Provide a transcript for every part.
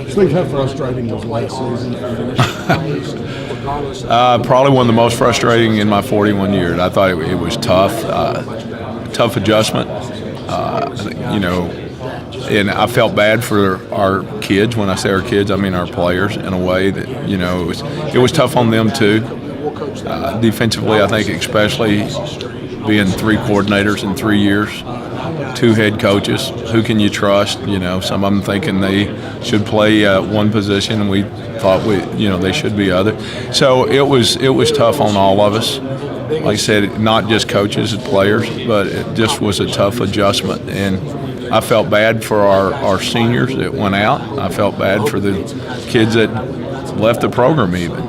Steve, how frustrating was last season? Probably one of the most frustrating in my 41 years. I thought it was tough, tough adjustment. And I felt bad for our kids. When I say our kids, I mean our players, in a way that, it was tough on them too. Defensively, I think especially being 3 coordinators in 3 years, 2 head coaches, who can you trust? Some of them thinking they should play one position, and we thought they should be other. So it was tough on all of us. Like I said, not just coaches and players, but it just was a tough adjustment. And I felt bad for our seniors that went out. I felt bad for the kids that left the program even,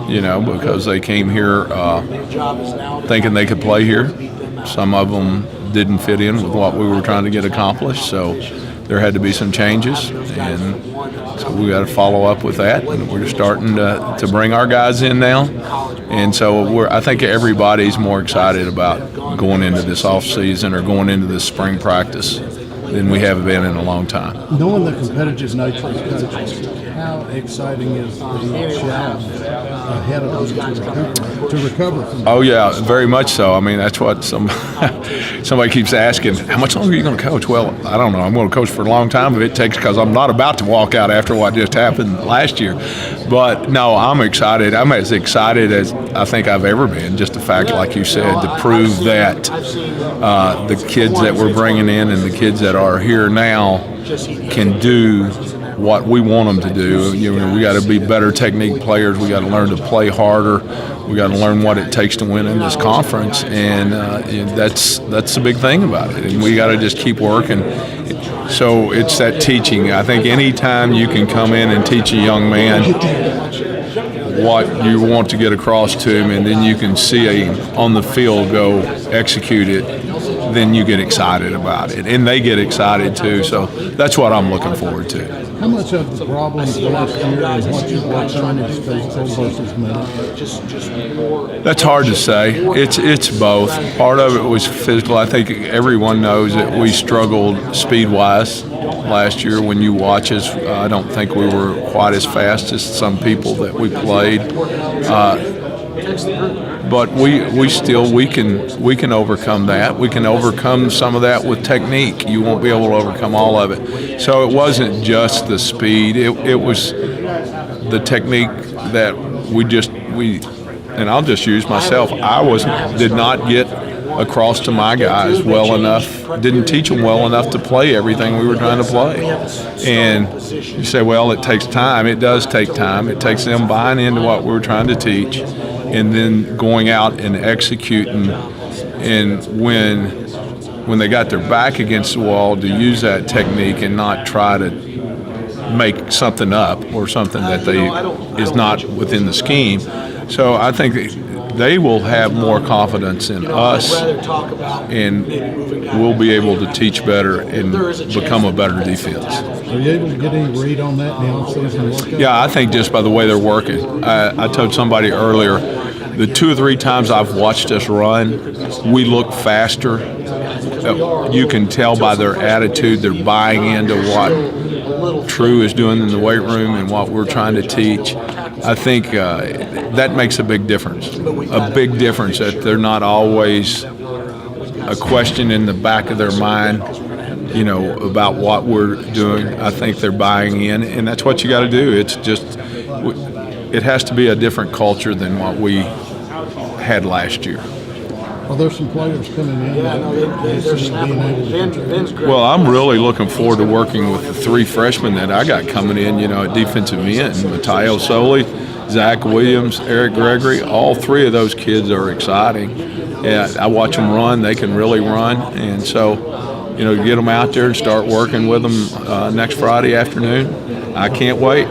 because they came here thinking they could play here. Some of them didn't fit in with what we were trying to get accomplished, so there had to be some changes, and so we got to follow up with that. And we're starting to bring our guys in now, and so I think everybody's more excited about going into this off season or going into this spring practice than we have been in a long time. Knowing the competitive nature of coaches, how exciting is the challenge ahead of us to recover from that? Oh, yeah, very much so. I mean, that's what somebody keeps asking, how much longer are you going to coach? Well, I don't know. I'm going to coach for a long time if it takes, because I'm not about to walk out after what just happened last year. But, no, I'm excited. I'm as excited as I think I've ever been, just the fact, like you said, to prove that the kids that we're bringing in and the kids that are here now can do what we want them to do. We got to be better technique players. We got to learn to play harder. We got to learn what it takes to win in this conference, and that's the big thing about it. And we got to just keep working. So it's that teaching. I think any time you can come in and teach a young man what you want to get across to him, and then you can see him on the field go execute it, then you get excited about it, and they get excited too. So that's what I'm looking forward to. How much of the problems last year and what you've worked on is physical versus mental? That's hard to say. It's both. Part of it was physical. I think everyone knows that we struggled speed-wise last year. When you watch us, I don't think we were quite as fast as some people that we played. But we can overcome that. We can overcome some of that with technique. You won't be able to overcome all of it. So it wasn't just the speed. It was the technique that and I'll just use myself. Did not get across to my guys well enough. Didn't teach them well enough to play everything we were trying to play. And you say, well, it takes time. It does take time. It takes them buying into what we were trying to teach, and then going out and executing. And when they got their back against the wall, to use that technique and not try to make something up or something that is not within the scheme. So I think they will have more confidence in us, and we'll be able to teach better and become a better defense. Are you able to get any read on that in the off-season workout? Yeah, I think just by the way they're working. I told somebody earlier, the 2 or 3 times I've watched us run, we look faster. You can tell by their attitude, they're buying into what True is doing in the weight room and what we're trying to teach. I think that makes a big difference. A big difference that they're not always a question in the back of their mind, about what we're doing. I think they're buying in, and that's what you got to do. It's just, it has to be a different culture than what we had last year. Well, there's some players coming in. Well, I'm really looking forward to working with the 3 freshmen that I got coming in, at defensive end. Mateo Soli, Zach Williams, Eric Gregory. All 3 of those kids are exciting. Yeah, I watch them run. They can really run. And so, get them out there and start working with them next Friday afternoon. I can't wait.